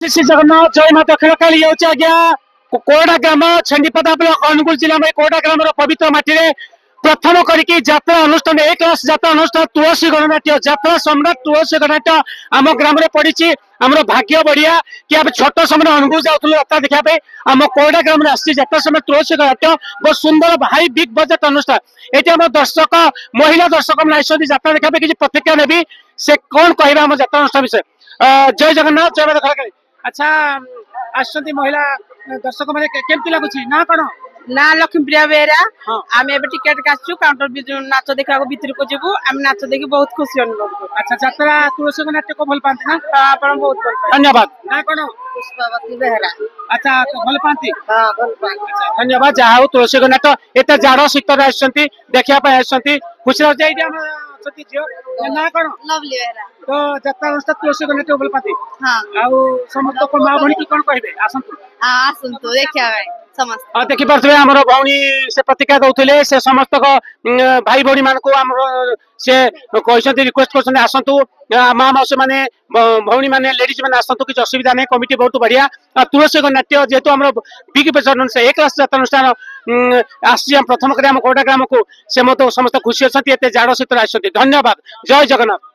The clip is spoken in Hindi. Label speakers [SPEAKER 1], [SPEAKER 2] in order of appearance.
[SPEAKER 1] श्री जगन्नाथ जय माता खेलकाली आज्ञा कोरडा ग्राम छेंडीपदा ब्लॉक अनुगुल जिला में कोरडा ग्राम पवित्र माटी प्रथम करके यात्रा अनुष्ठान एक यात्रा अनुष्ठान तुलसी गणनाट्य यात्रा सम्राट तुलसी गणनाट्य आम ग्राम में पड़ी आम भाग्य बढ़िया कि आप छोट समय अनुगुल जाऊँ यात्रा देखा आम कोरडा ग्राम में आत्रा समय तुलसी गणनाट्य बहुत सुंदर भाई बिग बजेट अनुष्ठान ये आम दर्शक महिला दर्शक मैंने यात्रा देखा किसी प्रतिक्रिया नेबी से कौन कह यात्रा अनुष्ठान विषय जय जगन्नाथ जय माता खेलकाली। अच्छा आसछंती महिला दर्शक माने केमती लागुची ना कोन
[SPEAKER 2] ना लक्ष्मीप्रिया बेहरा
[SPEAKER 1] हाँ।
[SPEAKER 2] आम ए टिकेट काटू काउंटर नाच देखा भितर को जीवु आम नाच देखी बहुत खुशी अनुभव करू।
[SPEAKER 1] अच्छा यात्रा तुलसी नाट्य को भल पाती ना
[SPEAKER 2] आप बहुत भल पाए।
[SPEAKER 1] धन्यवाद ना कोन
[SPEAKER 2] पुष्पावती बेहरा
[SPEAKER 1] अच्छा तो भल पाती
[SPEAKER 2] हाँ भल पाए।
[SPEAKER 1] अच्छा धन्यवाद जहा हो तुलसी नाट्य एते जाड़ शीतर आसछंती देखिया पे आसछंती खुशी हो जाई हम अछती जियो ना कोन
[SPEAKER 2] लवली बेहरा
[SPEAKER 1] तो यात्रा अनुष्ठान तुलसी नाट्य भल पाती
[SPEAKER 2] हाँ
[SPEAKER 1] आउ समस्त को मां भणी की कोन कहबे आसंतु
[SPEAKER 2] हाँ आसतु देखिया समस्त
[SPEAKER 1] देखी पारे आम भौणी से प्रतिक्रिया दौले से समस्त भाई भौणी मान से कहते रिक्वेस्ट कर आसतु माँ मौसी मैंने भौणी मैंने लेडीज मैंने आसतु किसी असुविधा नहीं कमिटी बहुत बढ़िया तुलसी नाट्य जेहेतु आम बिग बजट से एक यात्रा अनुष्ठान आम प्रथम आम कोरडा ग्राम को से समस्त खुशी अच्छा जाड़ शीतर आसती धन्यवाद जय जगन्नाथ।